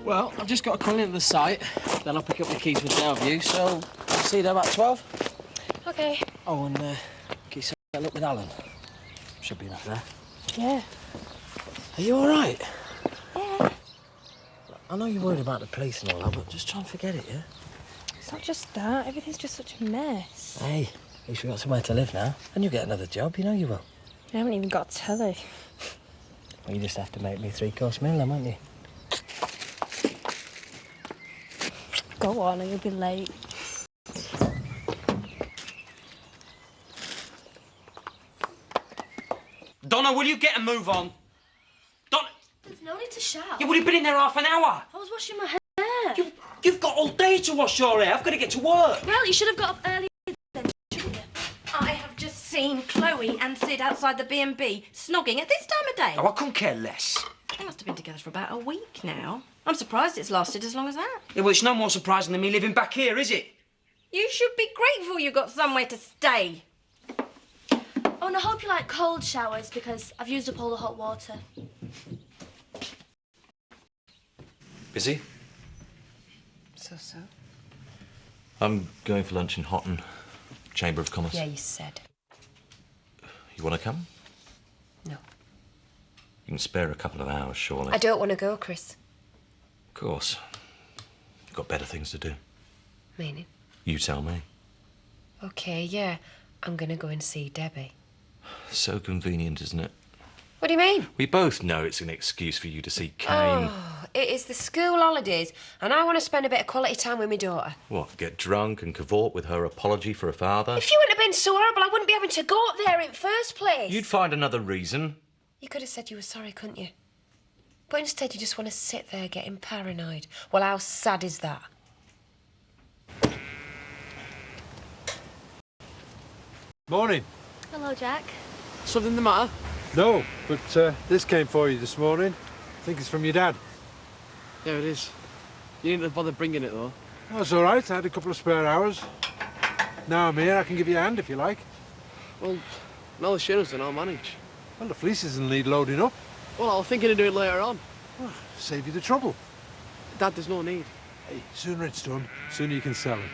Well, I've just got to call into the site, then I'll pick up the keys with Delview, so I'll see you there about 12. OK. Oh, and can you set up with Alan? Should be enough there. Yeah. Are you all right? Yeah. I know you're worried about the police and all that, but just try and forget it, yeah? It's not just that. Everything's just such a mess. Hey, at least we've got somewhere to live now. And you'll get another job, you know you will. I haven't even got a telly. Well, you just have to make me a 3-course meal then, won't you? Go on or you'll be late. Donna, will you get a move on? Donna! There's no need to shout. You would have been in there half an hour. I was washing my hair. You've got all day to wash your hair. I've got to get to work. Well, you should have got up earlier then, shouldn't you? I have just seen Chloe and Sid outside the B&B snogging at this time of day. Oh, I couldn't care less. They must have been together for about a week now. I'm surprised it's lasted as long as that. Yeah, well, it's no more surprising than me living back here, is it? You should be grateful you got somewhere to stay. Oh, and I hope you like cold showers because I've used up all the hot water. Busy? So. I'm going for lunch in Houghton, Chamber of Commerce. Yeah, you said. You want to come? No. You can spare a couple of hours, surely. I don't want to go, Chris. Of course. You've got better things to do. Meaning? You tell me. OK, yeah. I'm going to go and see Debbie. So convenient, isn't it? What do you mean? We both know it's an excuse for you to see Kane. Oh, it is the school holidays, and I want to spend a bit of quality time with my daughter. What, get drunk and cavort with her apology for her father? If you wouldn't have been so horrible, I wouldn't be having to go up there in the first place. You'd find another reason. You could have said you were sorry, couldn't you? But instead you just want to sit there getting paranoid. Well, how sad is that? Morning. Hello, Jack. Something the matter? No, but this came for you this morning. I think it's from your dad. Yeah, it is. You needn't have bothered bringing it, though. That's all right. I had a couple of spare hours. Now I'm here, I can give you a hand if you like. Well, no assurance and I'll manage. Well, the fleeces will need loading up. Well, I was thinking of doing it later on. Well, save you the trouble. Dad, there's no need. Hey, sooner it's done, sooner you can sell them.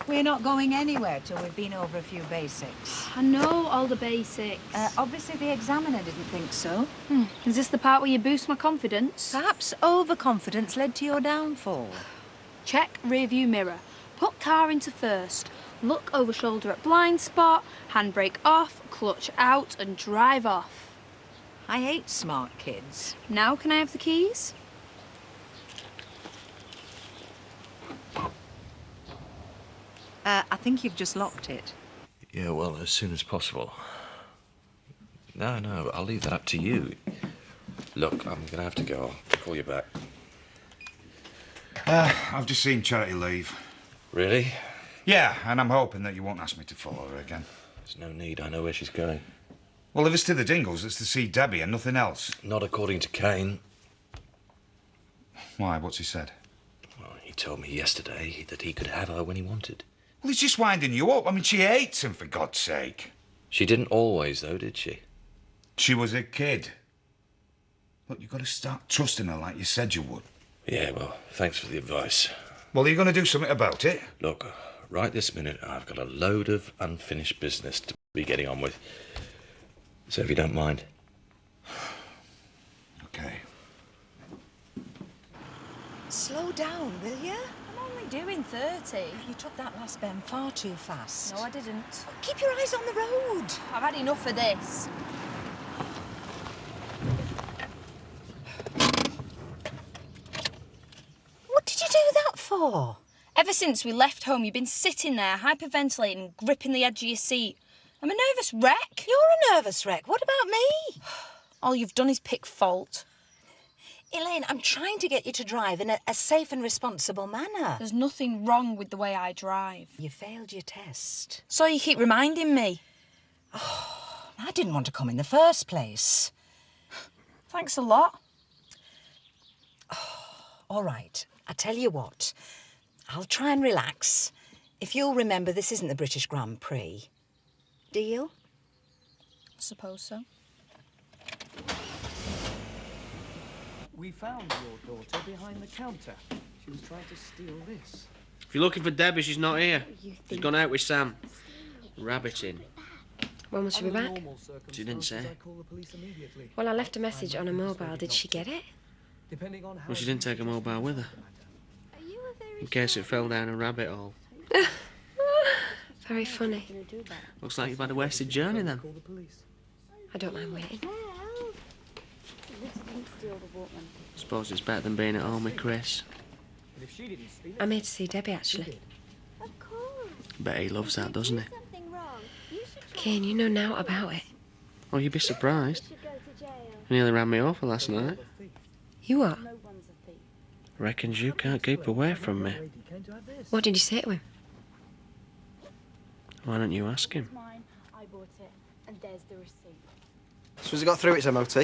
We're not going anywhere till we've been over a few basics. I know all the basics. Obviously the examiner didn't think so. Is this the part where you boost my confidence? Perhaps overconfidence led to your downfall. Check rear view mirror. Put car into first. Look over shoulder at blind spot. Handbrake off, clutch out and drive off. I hate smart kids. Now can I have the keys? I think you've just locked it. Yeah, well, as soon as possible. No, I'll leave that up to you. Look, I'm going to have to go. I'll call you back. I've just seen Charity leave. Really? Yeah, and I'm hoping that you won't ask me to follow her again. There's no need. I know where she's going. Well, if it's to the Dingles, it's to see Debbie and nothing else. Not according to Kane. Why? What's he said? Well, he told me yesterday that he could have her when he wanted. Well, he's just winding you up. I mean, she hates him, for God's sake. She didn't always, though, did she? She was a kid. Look, you've got to start trusting her like you said you would. Yeah, well, thanks for the advice. Well, are you going to do something about it? Look, right this minute, I've got a load of unfinished business to be getting on with. So if you don't mind. OK. Slow down, will you? I'm only doing 30. You took that last bend far too fast. No, I didn't. Keep your eyes on the road. I've had enough of this. What did you do that for? Ever since we left home, you've been sitting there, hyperventilating, gripping the edge of your seat. I'm a nervous wreck. You're a nervous wreck. What about me? All you've done is pick fault. Elaine, I'm trying to get you to drive in a safe and responsible manner. There's nothing wrong with the way I drive. You failed your test. So you keep reminding me. I didn't want to come in the first place. Thanks a lot. All right, I tell you what. I'll try and relax. If you'll remember, this isn't the British Grand Prix. Deal? I suppose so. We found your daughter behind the counter. She was trying to steal this. If you're looking for Debbie, she's not here. She's gone out with Sam. Rabbiting. When will she be back? She didn't say. Well, I left a message on her mobile. Did she get it? Well, she didn't take a mobile with her. In case it fell down a rabbit hole. Very funny. Looks like you've had a wasted journey then. I don't mind waiting. Suppose it's better than being at home with Chris. I'm here to see Debbie, actually. Bet he loves that, doesn't he? Kane, you know now about it. Oh, you'd be surprised. He nearly ran me over last night. You are? Reckons you can't keep away from me. What did you say to him? Why don't you ask him? So has it got through its MOT?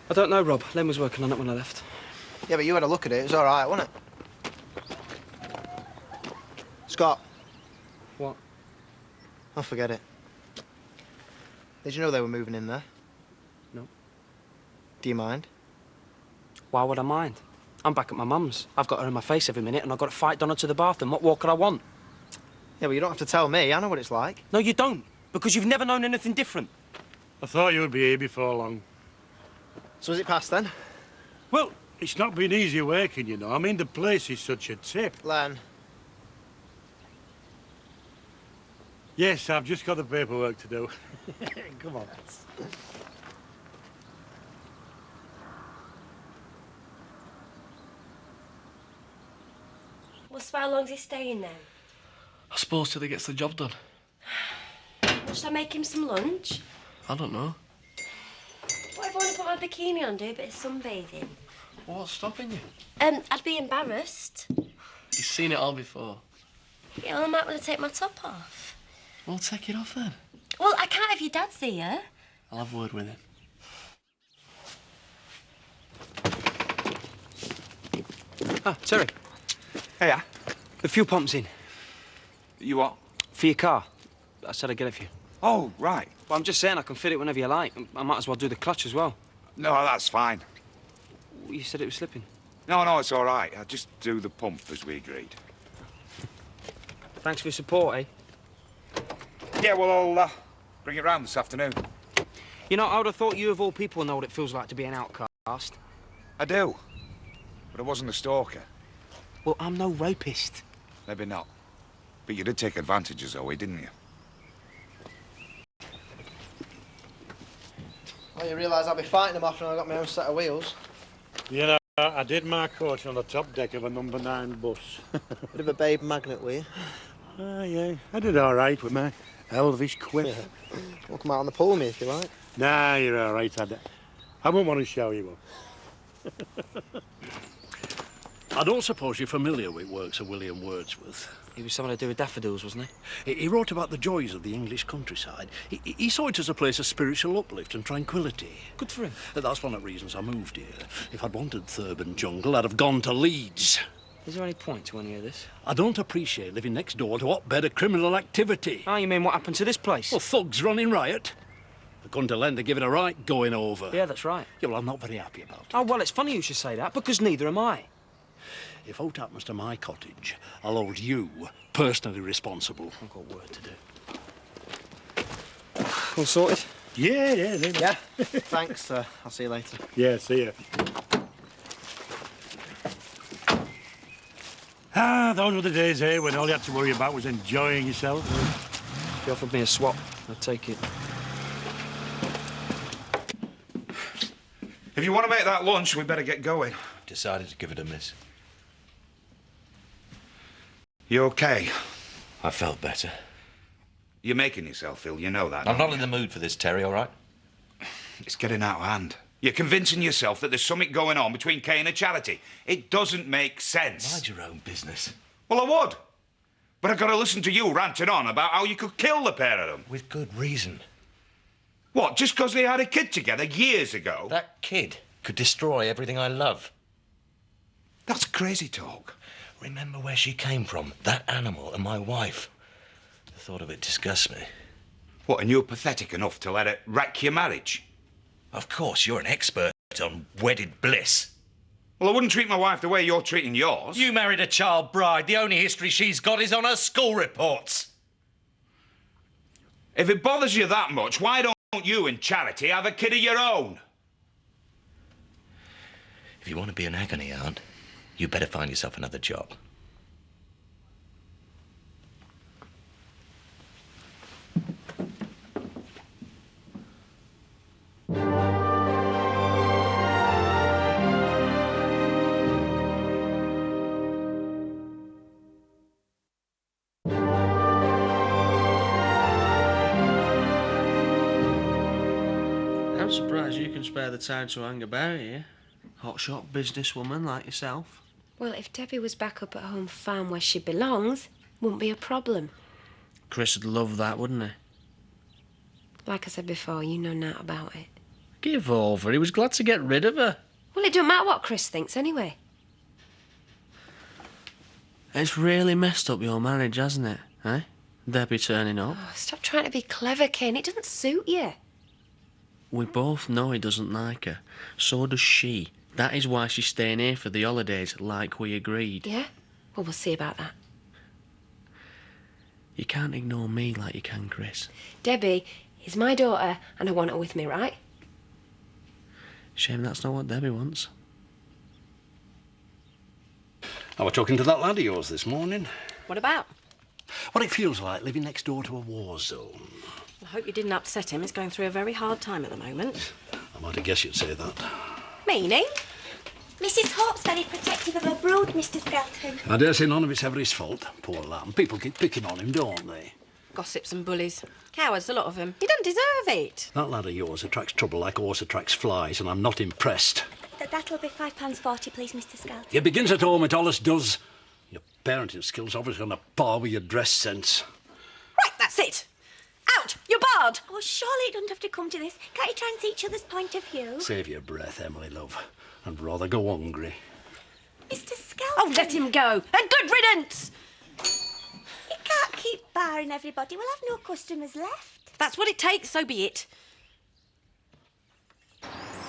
I don't know, Rob. Len was working on it when I left. Yeah, but you had a look at it. It was all right, wasn't it? Scott. What? I'll forget it. Did you know they were moving in there? No. Do you mind? Why would I mind? I'm back at my mum's. I've got her in my face every minute and I've got to fight Donna to the bathroom. What more could I want? Yeah, but you don't have to tell me. I know what it's like. No, you don't. Because you've never known anything different. I thought you would be here before long. So is it past then? Well, it's not been easy working, you know. I mean, the place is such a tip. Len. Yes, I've just got the paperwork to do. Come on. Well, so how long's he staying then? I suppose till he gets the job done. Well, shall I make him some lunch? I don't know. What if I want to put my bikini on, do a bit of sunbathing? What's stopping you? I'd be embarrassed. You've seen it all before. Yeah, well, I might want to take my top off. Well, take it off then. Well, I can't if your dad's here. I'll have a word with him. Ah, Terry. Hey, The fuel pump's in. you what? For your car. I said I'd get it for you. Oh, right. Well, I'm just saying I can fit it whenever you like. I might as well do the clutch as well. No, that's fine. You said it was slipping. No, it's all right. I'll just do the pump as we agreed. Thanks for your support, eh? Yeah, well, I'll bring it round this afternoon. You know, I would have thought you of all people know what it feels like to be an outcast. I do. But I wasn't a stalker. Well, I'm no rapist. Maybe not. But you did take advantage of Zoe, didn't you? Well, you realise I'll be fighting them off when I got my own set of wheels. You know, I did my coach on the top deck of a number 9 bus. Bit of a babe magnet, were you? Ah, yeah. I did all right with my elvish quiff. Yeah. Well, come out on the pool with me if you like. Nah, you're all right. I won't want to show you up. I don't suppose you're familiar with works of William Wordsworth. He was someone to do with daffodils, wasn't he? He wrote about the joys of the English countryside. He saw it as a place of spiritual uplift and tranquility. Good for him. That's one of the reasons I moved here. If I'd wanted Thurban jungle, I'd have gone to Leeds. Is there any point to any of this? I don't appreciate living next door to a hotbed of criminal activity. Oh, you mean what happened to this place? Well, thugs running riot. The Gunderland are giving a right going over. Yeah, that's right. Yeah, well, I'm not very happy about it. Oh, well, it's funny you should say that, because neither am I. If aught happens to my cottage, I'll hold you personally responsible. I've got work to do. All sorted? Yeah. Yeah. Thanks, I'll see you later. Yeah, see ya. Ah, those were the days, eh, when all you had to worry about was enjoying yourself. If you offered me a swap, I'd take it. If you want to make that lunch, we better get going. Decided to give it a miss. You okay? I felt better. You're making yourself ill, you know that. I'm don't not in you? the mood for this, Terry, all right? It's getting out of hand. You're convincing yourself that there's something going on between Kane and Charity. It doesn't make sense. Mind your own business. Well, I would. But I've got to listen to you ranting on about how you could kill the pair of them. With good reason. What, just because they had a kid together years ago? That kid could destroy everything I love. That's crazy talk. Remember where she came from, that animal and my wife. The thought of it disgusts me. What, and you're pathetic enough to let it wreck your marriage? Of course, you're an expert on wedded bliss. Well, I wouldn't treat my wife the way you're treating yours. You married a child bride. The only history she's got is on her school reports. If it bothers you that much, why don't you and Charity have a kid of your own? If you want to be an agony aunt, you better find yourself another job. I'm surprised you can spare the time to hang about here. Hotshot businesswoman like yourself. Well, if Debbie was back up at home farm where she belongs, wouldn't be a problem. Chris would love that, wouldn't he? Like I said before, you know naught about it. Give over. He was glad to get rid of her. Well, it don't matter what Chris thinks anyway. It's really messed up your marriage, hasn't it? Eh? Debbie turning up. Oh, stop trying to be clever, Kane. It doesn't suit you. We both know he doesn't like her. So does she. That is why she's staying here for the holidays, like we agreed. Yeah? Well, we'll see about that. You can't ignore me like you can Chris. Debbie is my daughter, and I want her with me, right? Shame that's not what Debbie wants. I was talking to that lad of yours this morning. What about? What it feels like living next door to a war zone. I hope you didn't upset him. He's going through a very hard time at the moment. I might have guessed you'd say that. Meaning? Mrs. Hope's very protective of her brood, Mr. Skelton. I dare say none of it's ever his fault. Poor lamb. People keep picking on him, don't they? Gossips and bullies. Cowards, a lot of them. He doesn't deserve it. That lad of yours attracts trouble like a horse attracts flies, and I'm not impressed. That'll be £5.40, please, Mr. Skelton. It begins at home, it always does. Your parenting skills obviously on a par with your dress sense. Right, that's it. Out! You're barred! Oh, surely it doesn't have to come to this. Can't you try and see each other's point of view? Save your breath, Emily, love. I'd rather go hungry. Mr. Skelton. Oh, let him go. And good riddance! You can't keep barring everybody. We'll have no customers left. If that's what it takes, so be it.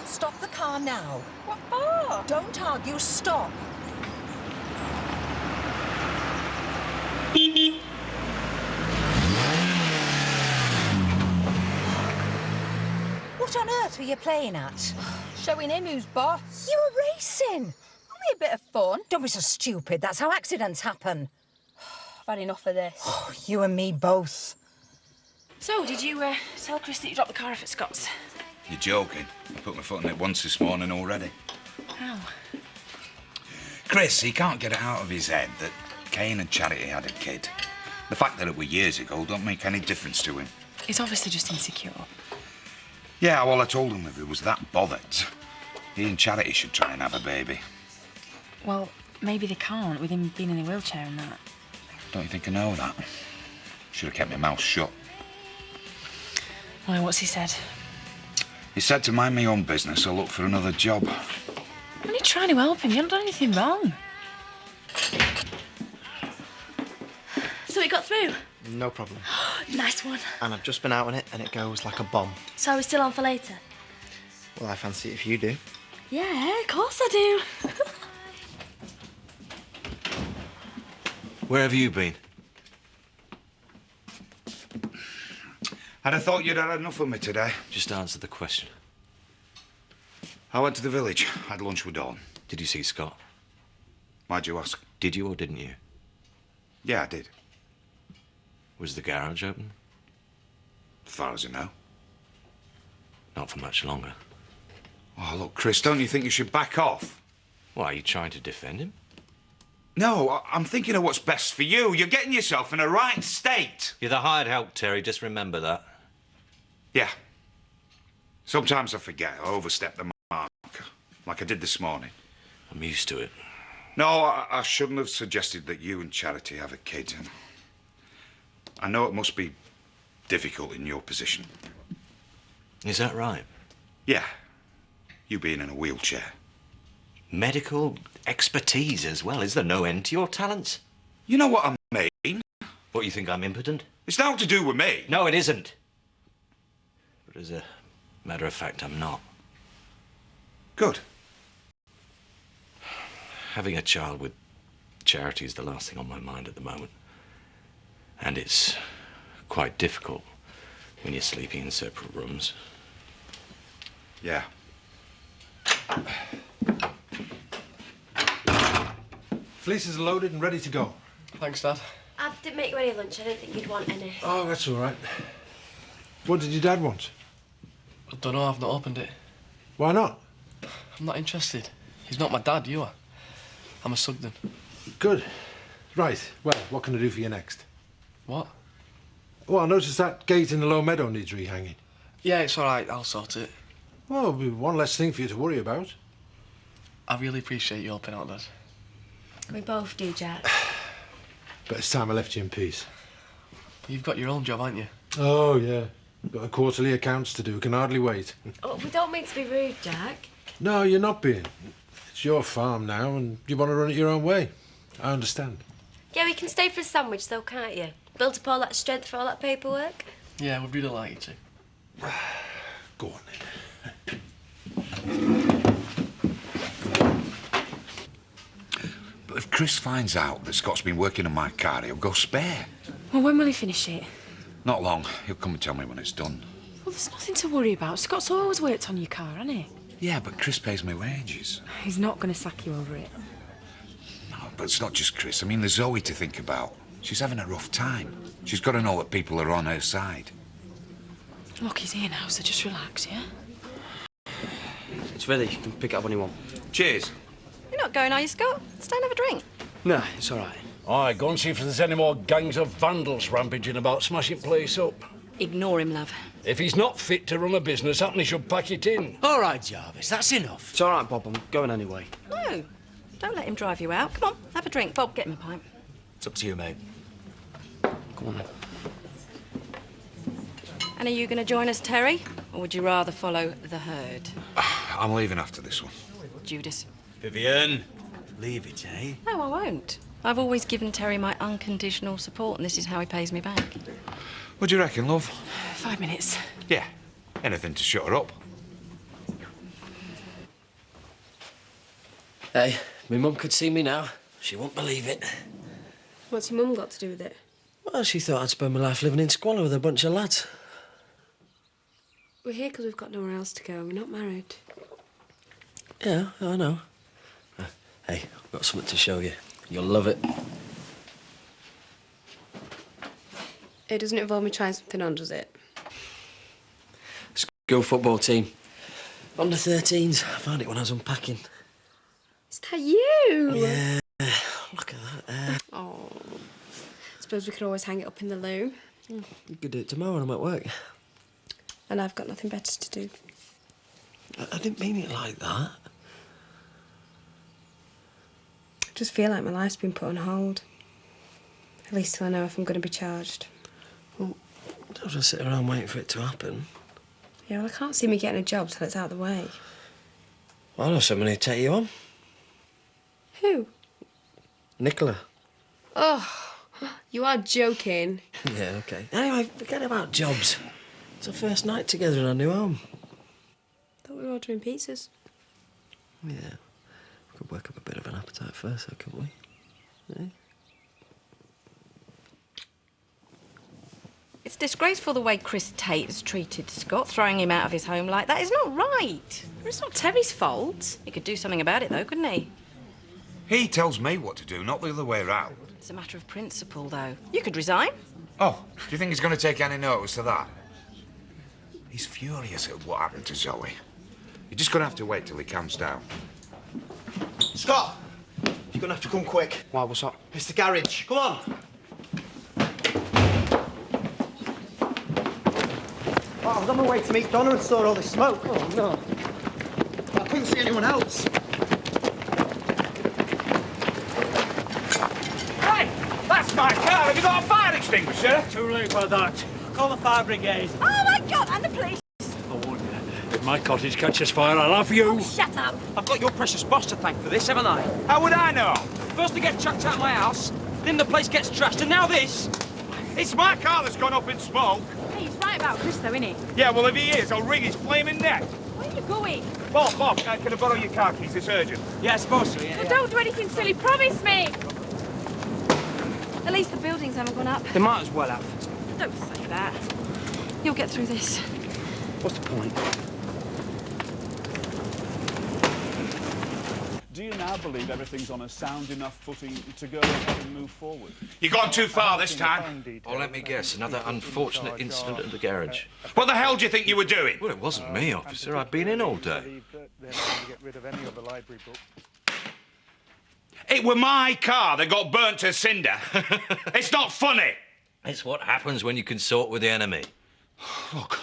Stop the car now. What for? Don't argue, stop. What on earth were you playing at? Showing him who's boss. You were racing. Only a bit of fun. Don't be so stupid. That's how accidents happen. I've had enough of this. Oh, you and me both. So, did you tell Chris that you dropped the car off at Scott's? You're joking. I put my foot on it once this morning already. How? Chris, he can't get it out of his head that Kane and Charity had a kid. The fact that it were years ago don't make any difference to him. He's obviously just insecure. Yeah, well, I told him if he was that bothered, he and Charity should try and have a baby. Well, maybe they can't, with him being in a wheelchair and that. Don't you think I know that? Should have kept my mouth shut. Why, what's he said? He said to mind my own business or look for another job. I'm only trying to help him. You haven't done anything wrong. So it got through? No problem. Nice one. And I've just been out on it, and it goes like a bomb. So are we still on for later? Well, I fancy it if you do. Yeah, of course I do. Where have you been? I'd have thought you'd had enough of me today. Just answer the question. I went to the village, had lunch with Dawn. Did you see Scott? Why'd you ask? Did you or didn't you? Yeah, I did. Was the garage open? As far as I know. Not for much longer. Oh, look, Chris, don't you think you should back off? Why, are you trying to defend him? No, I'm thinking of what's best for you. You're getting yourself in a right state. You're the hired help, Terry. Just remember that. Yeah. Sometimes I forget. I overstep the like I did this morning. I'm used to it. No, I shouldn't have suggested that you and Charity have a kid. And I know it must be difficult in your position. Is that right? Yeah, you being in a wheelchair. Medical expertise as well. Is there no end to your talents? You know what I mean? What, you think I'm impotent? It's nothing to do with me. No, it isn't. But as a matter of fact, I'm not. Good. Having a child with Charity is the last thing on my mind at the moment. And it's quite difficult when you're sleeping in separate rooms. Yeah. Fleeces are loaded and ready to go. Thanks, Dad. I didn't make you any lunch. I didn't think you'd want any. Oh, that's all right. What did your dad want? I don't know, I've not opened it. Why not? I'm not interested. He's not my dad, you are. I'm a Sugden. Good. Right, well, what can I do for you next? What? Well, I noticed that gate in the low meadow needs rehanging. Yeah, it's all right. I'll sort it. Well, it'll be one less thing for you to worry about. I really appreciate you helping out, Dad. We both do, Jack. But it's time I left you in peace. You've got your own job, haven't you? Oh, yeah. Got the quarterly accounts to do. Can hardly wait. Oh, we don't mean to be rude, Jack. No, you're not being. It's your farm now, and you want to run it your own way. I understand. Yeah, we can stay for a sandwich, though, can't you? Built up all that strength for all that paperwork. Yeah, we'd really like you to. Go on, then. But if Chris finds out that Scott's been working on my car, he'll go spare. Well, when will he finish it? Not long. He'll come and tell me when it's done. Well, there's nothing to worry about. Scott's always worked on your car, hasn't he? Yeah, but Chris pays me wages. He's not going to sack you over it. No, but it's not just Chris. I mean, there's Zoe to think about. She's having a rough time. She's got to know that people are on her side. Look, he's here now, so just relax, yeah? It's ready. You can pick it up when you want. Cheers. You're not going, are you, Scott? Stay and have a drink. No, it's all right. Aye, go and see if there's any more gangs of vandals rampaging about, smashing place up. Ignore him, love. If he's not fit to run a business, happen he should pack it in. All right, Jarvis, that's enough. It's all right, Bob. I'm going anyway. No, don't let him drive you out. Come on, have a drink. Bob, get him a pint. It's up to you, mate. Come on, then. And are you going to join us, Terry? Or would you rather follow the herd? I'm leaving after this one. Judas. Vivian, leave it, eh? No, I won't. I've always given Terry my unconditional support, and this is how he pays me back. What do you reckon, love? 5 minutes. Yeah, anything to shut her up. Hey, my mum could see me now. She won't believe it. What's your mum got to do with it? Well, she thought I'd spend my life living in squalor with a bunch of lads. We're here because we've got nowhere else to go. We're not married. Yeah, I know. Hey, I've got something to show you. You'll love it. It doesn't involve me trying something on, does it? School football team. Under 13s. I found it when I was unpacking. Is that you? Yeah. Look at that there. Oh. Suppose we could always hang it up in the loo. You could do it tomorrow when I'm at work. And I've got nothing better to do. I didn't mean it like that. I just feel like my life's been put on hold. At least till I know if I'm going to be charged. Well, don't just sit around waiting for it to happen. Yeah, well, I can't see me getting a job till it's out of the way. I know someone who'd take you on. Who? Nicola. Oh, you are joking. Yeah, OK. Anyway, forget about jobs. It's our first night together in our new home. Thought we were ordering pizzas. Yeah. We could work up a bit of an appetite first, though, couldn't we? Eh? It's disgraceful the way Chris Tate has treated Scott, throwing him out of his home like that. It's not right. It's not Terry's fault. He could do something about it, though, couldn't he? He tells me what to do, not the other way around. It's a matter of principle, though. You could resign. Oh, do you think he's going to take any notice of that? He's furious at what happened to Zoe. You're just going to have to wait till he calms down. Scott! You're going to have to come quick. Why, what's up? It's the garage. Come on. Oh, I was on my way to meet Donna and saw all this smoke. Oh, no. I couldn't see anyone else. Hey, that's my car. Have you got a fire extinguisher? Too late for that. Call the fire brigade. Oh my God, and the police. I warn you, if my cottage catches fire, I'll have you. Oh, shut up. I've got your precious boss to thank for this, haven't I? How would I know? First they get chucked out of my house, then the place gets trashed, and now this. It's my car that's gone up in smoke. Hey, he's right about Chris, though, isn't he? Yeah, well, if he is, I'll wring his flaming neck. Where are you going? Bob, can I borrow your car keys? It's urgent. Yeah, I suppose so, yeah. Well, don't do anything silly, promise me! At least the buildings haven't gone up. They might as well have. Don't say that. You'll get through this. What's the point? Do you now believe everything's on a sound enough footing to go ahead and move forward? You've gone too far this time. Oh, let me guess. Another unfortunate incident at the garage. What the hell do you think you were doing? Well, it wasn't me, officer. I've been in all day. It were my car that got burnt to cinder. It's not funny. It's what happens when you consort with the enemy. Look,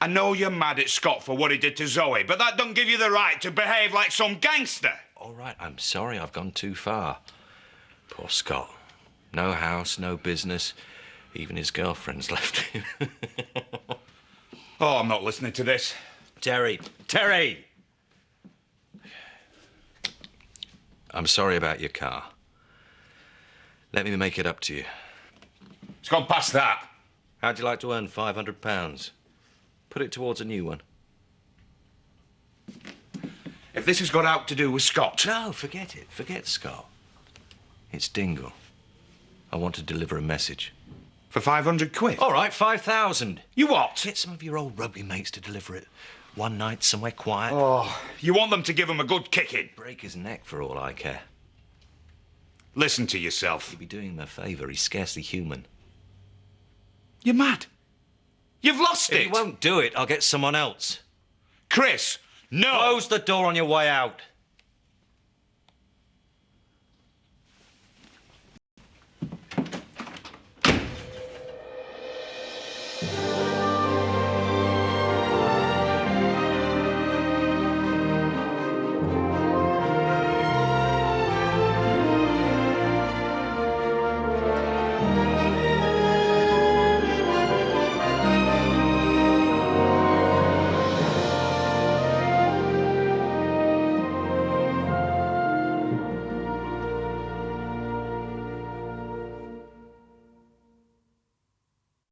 I know you're mad at Scott for what he did to Zoe, but that don't give you the right to behave like some gangster. All right, I'm sorry I've gone too far. Poor Scott. No house, no business. Even his girlfriend's left him. Oh, I'm not listening to this. Terry! I'm sorry about your car. Let me make it up to you. It's gone past that. How'd you like to earn £500? Put it towards a new one. If this has got out to do with Scott... No, forget it. Forget Scott. It's Dingle. I want to deliver a message. For 500 quid? All right, 5,000. You what? Get some of your old rugby mates to deliver it. One night, somewhere quiet. Oh, you want them to give him a good kicking? Break his neck for all I care. Listen to yourself. You'd be doing him a favour. He's scarcely human. You're mad. You've lost If it. you won't do it, I'll get someone else. Chris, no. Close the door on your way out.